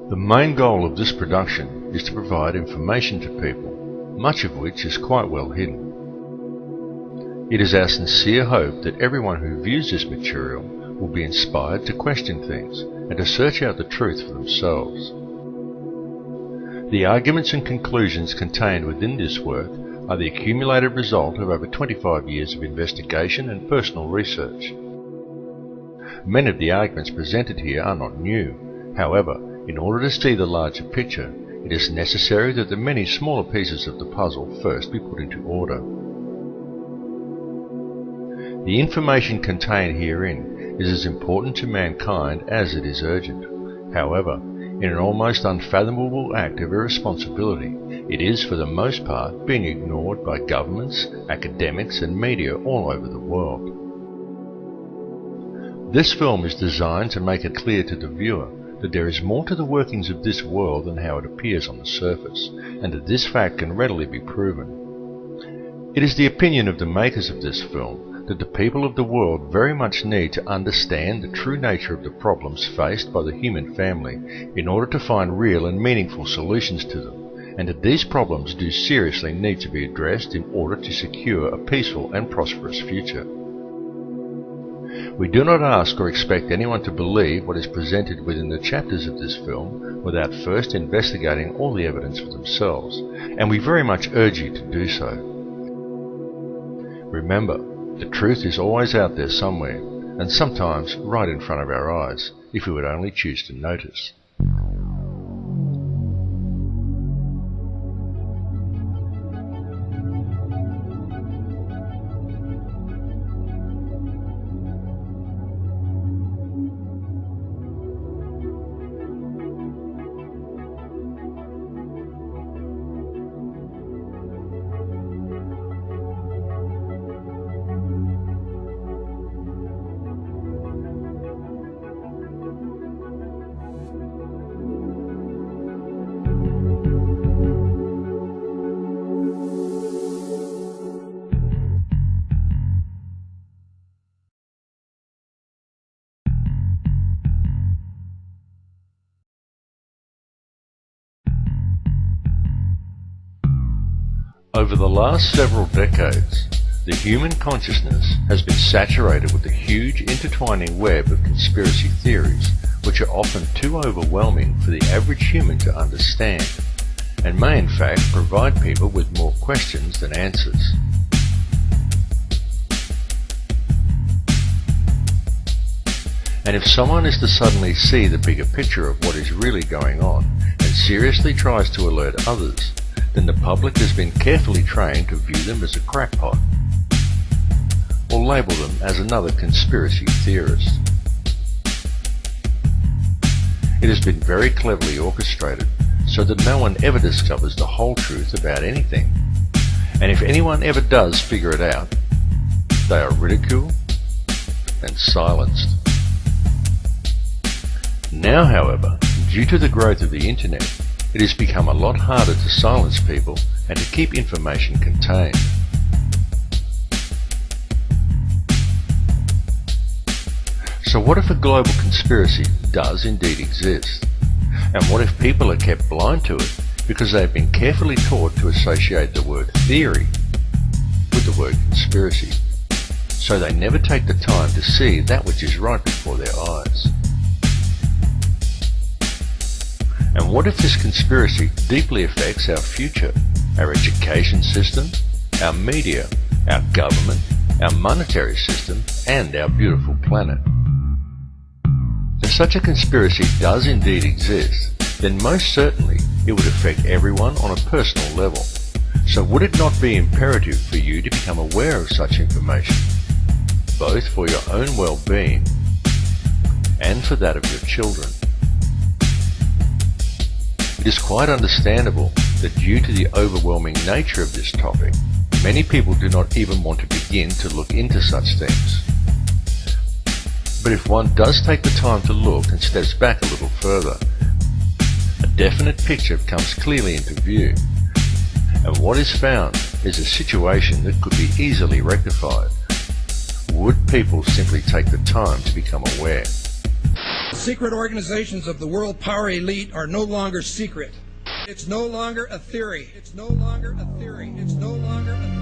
The main goal of this production is to provide information to people, much of which is quite well hidden. It is our sincere hope that everyone who views this material will be inspired to question things and to search out the truth for themselves. The arguments and conclusions contained within this work are the accumulated result of over 25 years of investigation and personal research. Many of the arguments presented here are not new. However, in order to see the larger picture, it is necessary that the many smaller pieces of the puzzle first be put into order. The information contained herein is as important to mankind as it is urgent. However, in an almost unfathomable act of irresponsibility, it is for the most part being ignored by governments, academics and media all over the world. This film is designed to make it clear to the viewer that there is more to the workings of this world than how it appears on the surface, and that this fact can readily be proven. It is the opinion of the makers of this film that the people of the world very much need to understand the true nature of the problems faced by the human family in order to find real and meaningful solutions to them, and that these problems do seriously need to be addressed in order to secure a peaceful and prosperous future. We do not ask or expect anyone to believe what is presented within the chapters of this film without first investigating all the evidence for themselves, and we very much urge you to do so. Remember, the truth is always out there somewhere, and sometimes right in front of our eyes, if we would only choose to notice. Over the last several decades, the human consciousness has been saturated with a huge intertwining web of conspiracy theories, which are often too overwhelming for the average human to understand, and may in fact provide people with more questions than answers. And if someone is to suddenly see the bigger picture of what is really going on, and seriously tries to alert others, then the public has been carefully trained to view them as a crackpot, or label them as another conspiracy theorist. It has been very cleverly orchestrated so that no one ever discovers the whole truth about anything, and if anyone ever does figure it out, they are ridiculed and silenced. Now, however, due to the growth of the internet, it has become a lot harder to silence people and to keep information contained. So what if a global conspiracy does indeed exist? And what if people are kept blind to it because they have been carefully taught to associate the word theory with the word conspiracy, so they never take the time to see that which is right before their eyes? And what if this conspiracy deeply affects our future, our education system, our media, our government, our monetary system, and our beautiful planet? If such a conspiracy does indeed exist, then most certainly it would affect everyone on a personal level. So would it not be imperative for you to become aware of such information, both for your own well-being and for that of your children? It is quite understandable that due to the overwhelming nature of this topic, many people do not even want to begin to look into such things. But if one does take the time to look and steps back a little further, a definite picture comes clearly into view, and what is found is a situation that could be easily rectified. Would people simply take the time to become aware? The secret organizations of the world power elite are no longer secret. It's no longer a theory. It's no longer a theory. It's no longer a